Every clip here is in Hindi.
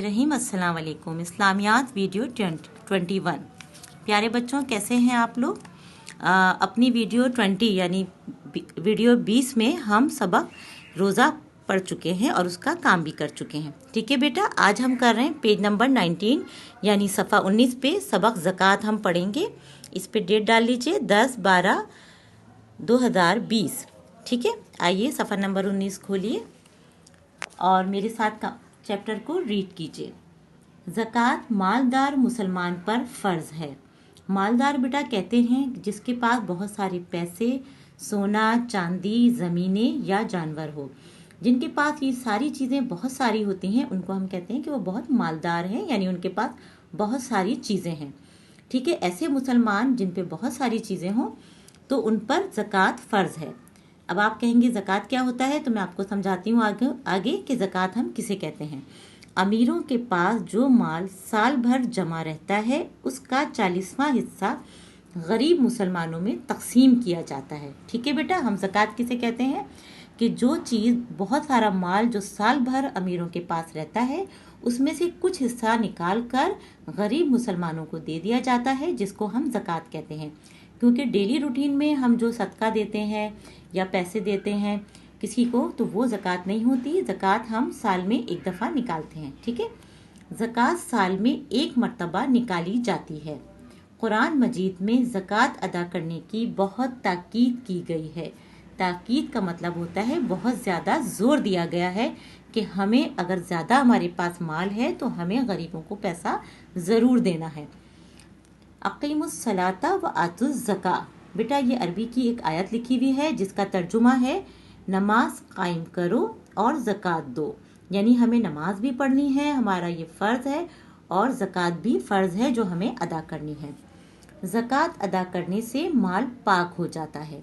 बिस्मिल्लाहिर्रहमानिर्रहीम। अस्सलाम वालेकुम। इस्लामियात वीडियो 21। प्यारे बच्चों, कैसे हैं आप लोग? अपनी वीडियो 20 यानी वीडियो 20 में हम सबक रोज़ा पढ़ चुके हैं और उसका काम भी कर चुके हैं। ठीक है बेटा, आज हम कर रहे हैं पेज नंबर 19 यानी सफ़ा 19 पे सबक ज़कात हम पढ़ेंगे। इस पे डेट डाल लीजिए 10/12/2020। ठीक है, आइए सफ़ा नंबर 19 खोलिए और मेरे साथ का चैप्टर को रीड कीजिए। ज़कात मालदार मुसलमान पर फ़र्ज़ है। मालदार बेटा कहते हैं जिसके पास बहुत सारे पैसे, सोना, चांदी, ज़मीनें या जानवर हो। जिनके पास ये सारी चीज़ें बहुत सारी होती हैं उनको हम कहते हैं कि वो बहुत मालदार हैं, यानी उनके पास बहुत सारी चीज़ें हैं। ठीक है, ऐसे मुसलमान जिन पे बहुत सारी चीज़ें हों तो उन पर ज़कात फ़र्ज़ है। अब आप कहेंगे ज़कात क्या होता है, तो मैं आपको समझाती हूँ आगे कि ज़कात हम किसे कहते हैं। अमीरों के पास जो माल साल भर जमा रहता है उसका 40वां हिस्सा गरीब मुसलमानों में तकसीम किया जाता है। ठीक है बेटा, हम ज़कात किसे कहते हैं कि जो चीज़ बहुत सारा माल जो साल भर अमीरों के पास रहता है उसमें से कुछ हिस्सा निकाल कर गरीब मुसलमानों को दे दिया जाता है, जिसको हम ज़कात कहते हैं। क्योंकि डेली रूटीन में हम जो सदका देते हैं या पैसे देते हैं किसी को, तो वो ज़कात नहीं होती। ज़कात हम साल में एक दफ़ा निकालते हैं। ठीक है, ज़कात साल में एक मर्तबा निकाली जाती है। कुरान मजीद में ज़कात अदा करने की बहुत ताकीद की गई है। ताकीद का मतलब होता है बहुत ज़्यादा ज़ोर दिया गया है कि हमें अगर ज़्यादा हमारे पास माल है तो हमें गरीबों को पैसा ज़रूर देना है। अक़ीमुस्सलाता व आतुज़्ज़का, बेटा ये अरबी की एक आयत लिखी हुई है जिसका तर्जुमा है नमाज कायम करो और ज़कात दो। यानी हमें नमाज भी पढ़नी है, हमारा ये फ़र्ज़ है, और ज़कात भी फ़र्ज़ है जो हमें अदा करनी है। ज़कात अदा करने से माल पाक हो जाता है।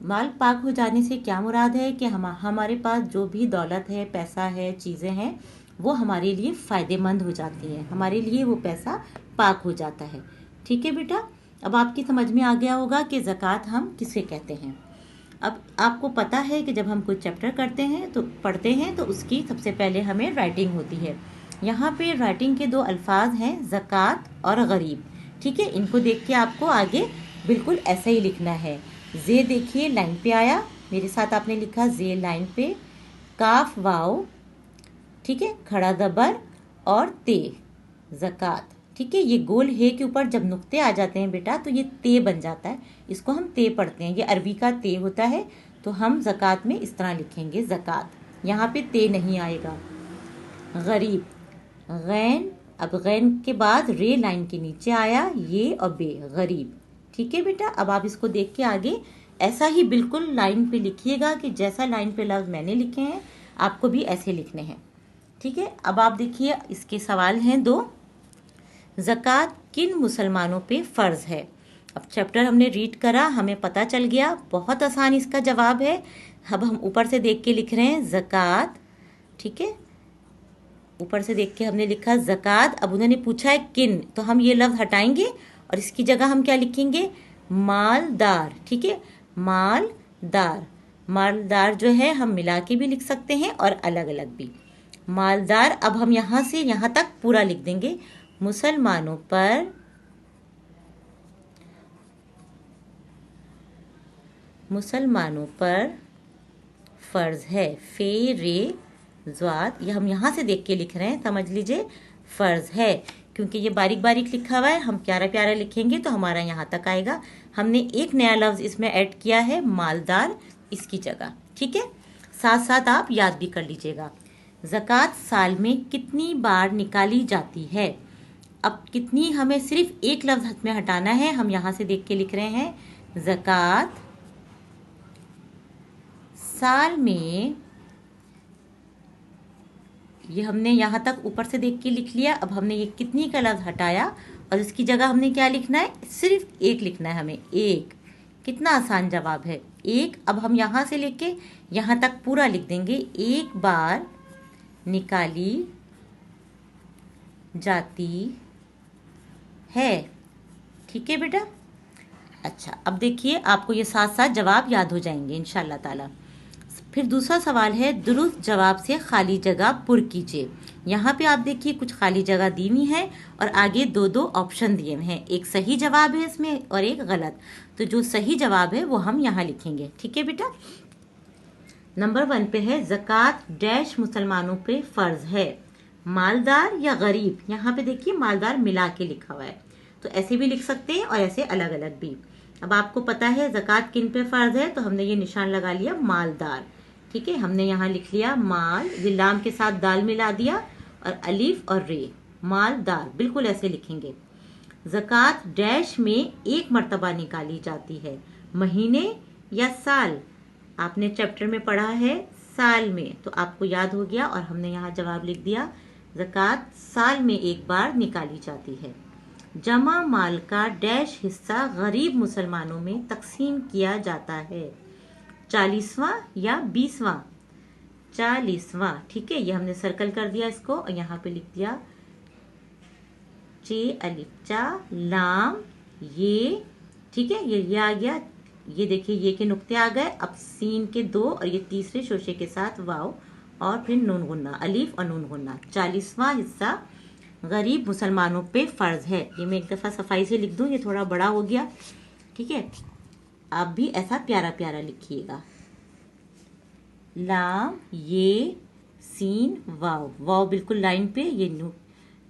माल पाक हो जाने से क्या मुराद है कि हमारे पास जो भी दौलत है, पैसा है, चीज़ें हैं, वो हमारे लिए फ़ायदेमंद हो जाती हैं, हमारे लिए वो पैसा पाक हो जाता है। ठीक है बेटा, अब आपकी समझ में आ गया होगा कि ज़कात हम किसे कहते हैं। अब आपको पता है कि जब हम कोई चैप्टर करते हैं तो पढ़ते हैं तो उसकी सबसे पहले हमें राइटिंग होती है। यहाँ पे राइटिंग के दो अल्फाज हैं, ज़कात और गरीब। ठीक है, इनको देख के आपको आगे बिल्कुल ऐसा ही लिखना है। जे देखिए लाइन पे आया, मेरे साथ आपने लिखा जे लाइन पे, काफ वाओ, ठीक है, खड़ा ज़बर और ते, ज़कात। ठीक है, ये गोल है के ऊपर जब नुक्ते आ जाते हैं बेटा तो ये ते बन जाता है, इसको हम ते पढ़ते हैं। ये अरबी का ते होता है, तो हम ज़कात में इस तरह लिखेंगे ज़कात, यहाँ पे ते नहीं आएगा। गरीब, गैन, अब गैन के बाद रे लाइन के नीचे आया, ये और बे, गरीब। ठीक है बेटा, अब आप इसको देख के आगे ऐसा ही बिल्कुल लाइन पे लिखिएगा कि जैसा लाइन पे लफ्ज़ मैंने लिखे हैं आपको भी ऐसे लिखने हैं। ठीक है, अब आप देखिए इसके सवाल हैं दो। ज़कात किन मुसलमानों पे फ़र्ज़ है? अब चैप्टर हमने रीड करा, हमें पता चल गया, बहुत आसान इसका जवाब है। अब हम ऊपर से देख के लिख रहे हैं ज़कात। ठीक है, ऊपर से देख के हमने लिखा ज़कात। अब उन्होंने पूछा है किन, तो हम ये लफ्ज़ हटाएंगे और इसकी जगह हम क्या लिखेंगे, मालदार। ठीक है, मालदार, मालदार जो है हम मिला के भी लिख सकते हैं और अलग अलग भी। मालदार, अब हम यहाँ से यहाँ तक पूरा लिख देंगे। मुसलमानों पर फ़र्ज़ है। फे रे ज़्वाद, ये हम यहाँ से देख के लिख रहे हैं, समझ लीजिए फ़र्ज़ है। क्योंकि ये बारीक बारीक लिखा हुआ है, हम प्यारा प्यारा लिखेंगे तो हमारा यहाँ तक आएगा। हमने एक नया लफ्ज़ इसमें ऐड किया है, मालदार, इसकी जगह। ठीक है, साथ साथ आप याद भी कर लीजिएगा। ज़कात साल में कितनी बार निकाली जाती है? अब कितनी, हमें सिर्फ एक लफ्ज़ हाथ में हटाना है, हम यहाँ से देख के लिख रहे हैं ज़कात साल में, ये हमने यहाँ तक ऊपर से देख के लिख लिया। अब हमने ये कितनी का लफ्ज़ हटाया और इसकी जगह हमने क्या लिखना है, सिर्फ एक लिखना है हमें, एक। कितना आसान जवाब है, एक। अब हम यहाँ से लेके यहाँ तक पूरा लिख देंगे, एक बार निकाली जाती है। ठीक है बेटा, अच्छा अब देखिए आपको ये साथ साथ जवाब याद हो जाएंगे इंशाल्लाह ताला। फिर दूसरा सवाल है, दुरुस्त जवाब से खाली जगह पुर कीजिए। यहाँ पे आप देखिए कुछ खाली जगह दी हुई है और आगे दो दो ऑप्शन दिए हुए हैं, एक सही जवाब है इसमें और एक गलत। तो जो सही जवाब है वो हम यहाँ लिखेंगे। ठीक है बेटा। नंबर 1 पे है, ज़कात डैश मुसलमानों पे फर्ज है, मालदार या गरीब। यहाँ पे देखिए मालदार मिला के लिखा हुआ है, तो ऐसे भी लिख सकते हैं और ऐसे अलग अलग भी। अब आपको पता है ज़कात किन पे फर्ज है, तो हमने ये निशान लगा लिया मालदार। ठीक है, हमने यहाँ लिख लिया माल, ये लाम के साथ दाल मिला दिया और अलीफ और रे, मालदार, बिल्कुल ऐसे लिखेंगे। ज़कात डैश में एक मर्तबा निकाली जाती है, महीने या साल। आपने चैप्टर में पढ़ा है साल में, तो आपको याद हो गया और हमने यहाँ जवाब लिख दिया, ज़कात साल में एक बार निकाली जाती है। जमा माल का डैश हिस्सा गरीब मुसलमानों में तकसीम किया जाता है, 40वां या 20वां? 40वां। ठीक है, ये हमने सर्कल कर दिया इसको और यहाँ पे लिख दिया चे अलिफ चा लाम ये। ठीक है, ये आ गया, ये देखिए ये के नुक्ते आ गए। अब सीन के 2 और ये तीसरे शोशे के साथ वाव और फिर नून गुन्ना, अलीफ और नून गुन्ना। 40वां हिस्सा गरीब मुसलमानों पे फर्ज है। ये मैं एक दफ़ा सफाई से लिख दूं, ये थोड़ा बड़ा हो गया। ठीक है, आप भी ऐसा प्यारा प्यारा लिखिएगा। लाम ये सीन वाव, वाव बिल्कुल लाइन पे,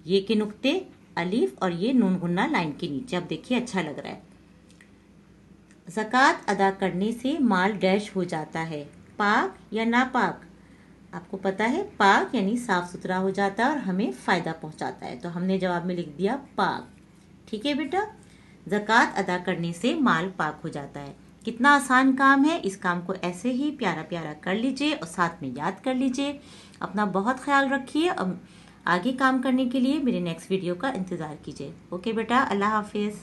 ये के नुक्ते, अलीफ और ये नून गुन्ना लाइन के नीचे। अब देखिए अच्छा लग रहा है। ज़कात अदा करने से माल डैश हो जाता है, पाक या नापाक? आपको पता है पाक यानी साफ सुथरा हो जाता है और हमें फ़ायदा पहुंचाता है, तो हमने जवाब में लिख दिया पाक। ठीक है बेटा, ज़कात अदा करने से माल पाक हो जाता है। कितना आसान काम है, इस काम को ऐसे ही प्यारा प्यारा कर लीजिए और साथ में याद कर लीजिए। अपना बहुत ख्याल रखिए। अब आगे काम करने के लिए मेरे नेक्स्ट वीडियो का इंतज़ार कीजिए। ओके बेटा, अल्लाह हाफिज़।